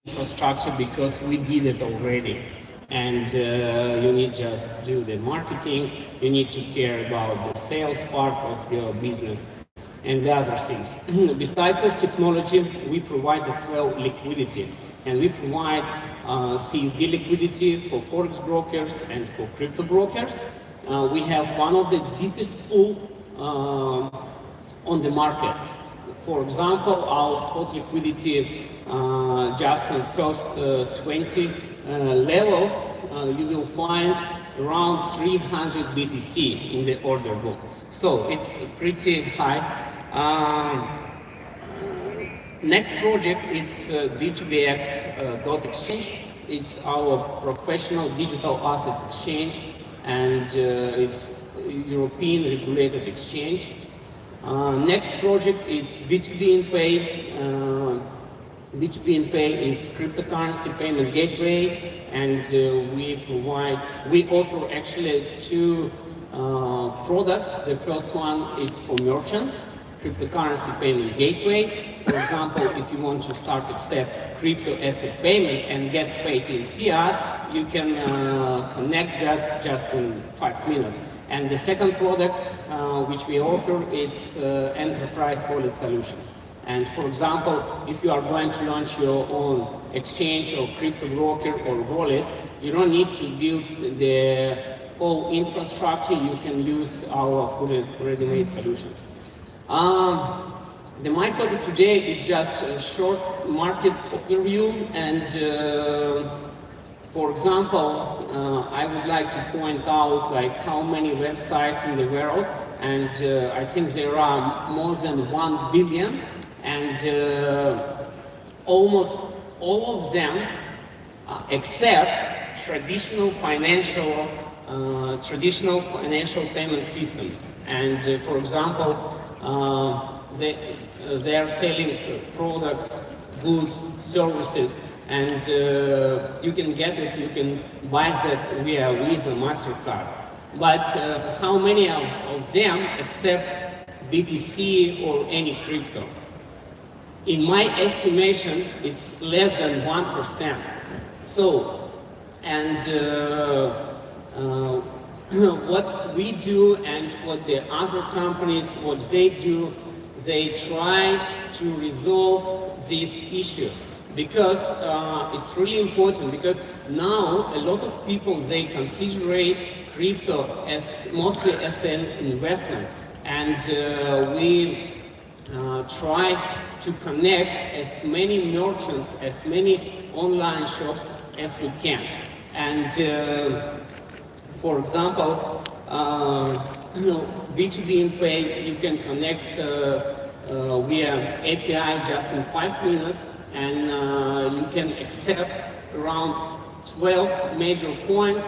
infrastructure because we did it already. And you need just do the marketing, you need to care about the sales part of your business and the other things. Besides the technology, we provide as well liquidity. And we provide CFD liquidity for forex brokers and for crypto brokers. We have one of the deepest pool on the market. For example, our spot liquidity just in first 20 levels, you will find around 300 BTC in the order book. So it's pretty high. Next project is B2BX.exchange. It's our professional digital asset exchange, and it's European regulated exchange. Next project is B2Pay. B2Pay is cryptocurrency payment gateway, and we offer actually two products. The first one is for merchants, cryptocurrency payment gateway. For example, if you want to start accept crypto asset payment and get paid in fiat, you can connect that just in 5 minutes. And the second product which we offer is enterprise wallet solution. And for example, if you are going to launch your own exchange or crypto broker or wallets, you don't need to build the whole infrastructure. You can use our fully ready-made solution. My topic today is just a short market overview, and for example, I would like to point out like how many websites in the world, and I think there are more than 1 billion, and almost all of them accept traditional financial payment systems. And for example, they are selling products, goods, services, and you can get it, you can buy that via Visa, MasterCard. But how many of them accept BTC or any crypto? In my estimation, it's less than 1%. So, and what we do and what the other companies, what they do, they try to resolve this issue, because it's really important, because now a lot of people, they consider crypto as mostly as an investment, and we try to connect as many merchants, as many online shops as we can. And for example, B2Pay, you can connect via API just in 5 minutes, and you can accept around 12 major coins,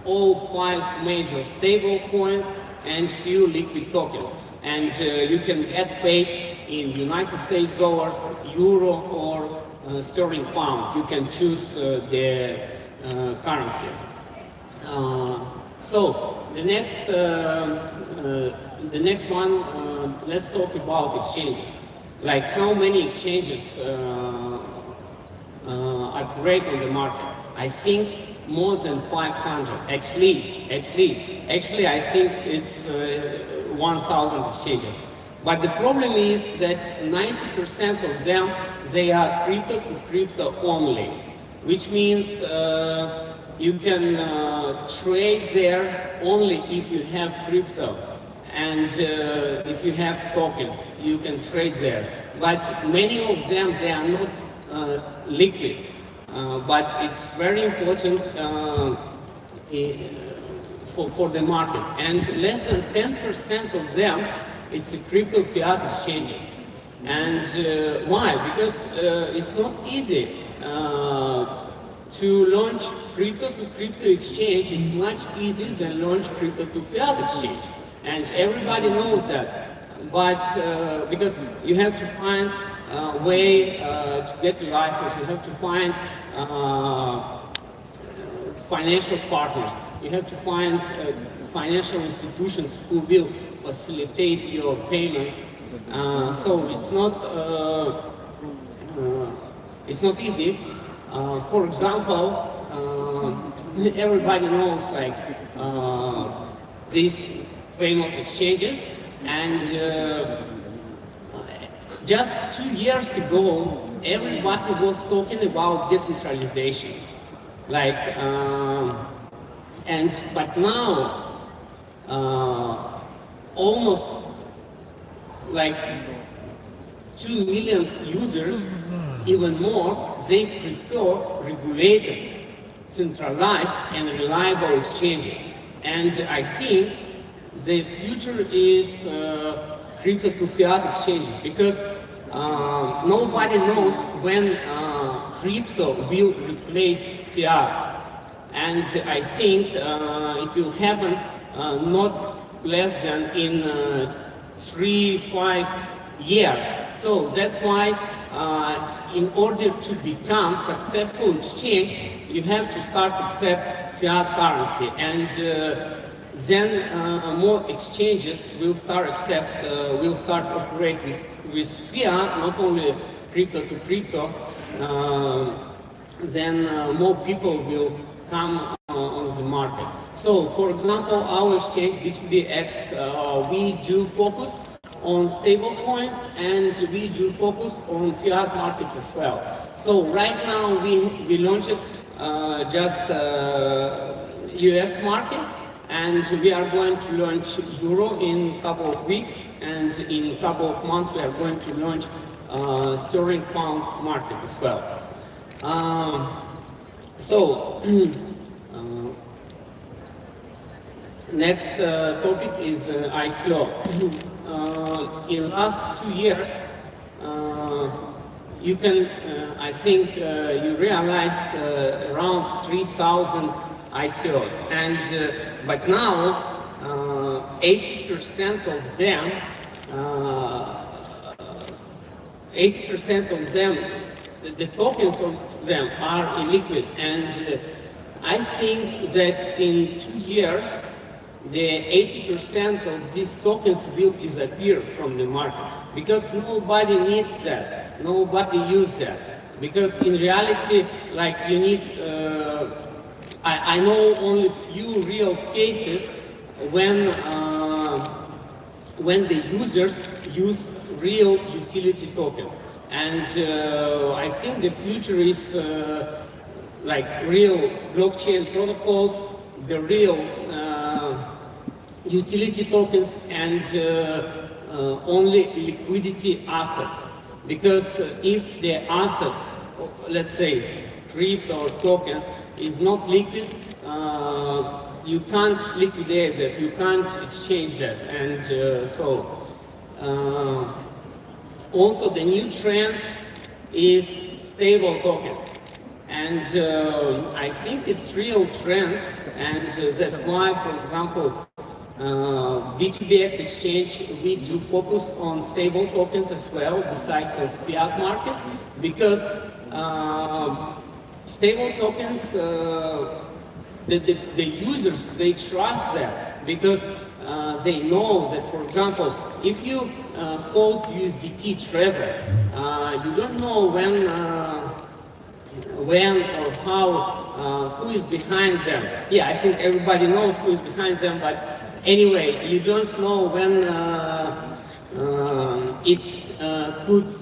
all 5 major stable coins, and few liquid tokens. And you can get paid in United States dollars, euro, or sterling pound. You can choose the currency. So the next one, let's talk about exchanges. Like how many exchanges operate on the market? I think more than 500, at least. Actually, I think it's 1,000 exchanges. But the problem is that 90% of them, they are crypto to crypto only, which means you can trade there only if you have crypto, and if you have tokens, you can trade there. But many of them, they are not liquid. But it's very important for the market. And less than 10% of them, it's a crypto fiat exchanges. And why? Because it's not easy to launch crypto to crypto exchange. It's much easier than launch crypto to fiat exchange. And everybody knows that. But because you have to find a way to get the license, you have to find financial partners, you have to find financial institutions who will facilitate your payments. So it's not easy. For example, everybody knows like these famous exchanges, and just 2 years ago, everybody was talking about decentralization. Like, but now, almost like 2 million users, even more, they prefer regulated, centralized, and reliable exchanges. And I think the future is crypto to fiat exchanges, because nobody knows when crypto will replace fiat. And I think it will happen not less than in 3-5 years. So that's why in order to become successful exchange, you have to start accept fiat currency, and then more exchanges will start operate with fiat, not only crypto to crypto. Then more people will come on the market. So, for example, our exchange B2BX, we do focus on stable coins, and we do focus on fiat markets as well. So right now we launched just US market, and we are going to launch Euro in a couple of weeks, and in a couple of months we are going to launch Sterling Pound market as well. Next topic is ICO. In the last 2 years, you can, I think, you realized around 3,000 ICOs, and but now 80% of them, 80% of them, the tokens of them are illiquid, and I think that in 2 years, the 80% of these tokens will disappear from the market, because nobody needs that, nobody uses that. Because in reality, like you need, I know only few real cases when the users use real utility token. And I think the future is like real blockchain protocols, the real utility tokens, and only liquidity assets. Because if the asset, let's say crypto or token, is not liquid, you can't liquidate that, you can't exchange that. And also the new trend is stable tokens. And I think it's real trend, and that's why, for example, B2BX exchange, we do focus on stable tokens as well, besides of fiat markets, because stable tokens, the users, they trust that, because they know that, for example, if you hold USDT Trezor, you don't know when or how, who is behind them. Yeah, I think everybody knows who is behind them, but anyway, you don't know when it could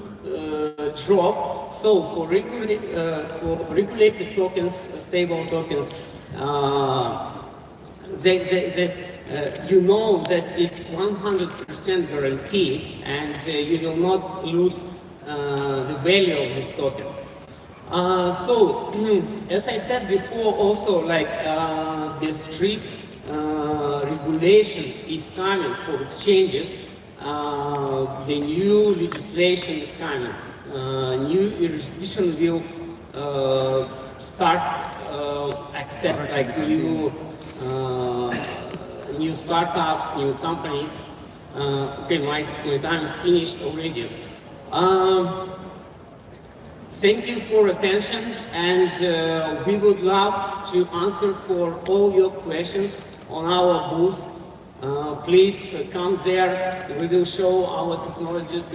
drop. So for regulated tokens, stable tokens, you know that it's 100% guarantee, and you will not lose the value of this token. So, as I said before, also like the strict regulation is coming for exchanges. The new legislation is coming. New jurisdiction will start accept like new startups, new companies. Okay, my time is finished already. Thank you for attention, and we would love to answer for all your questions on our booth. Please come there. We will show our technologies.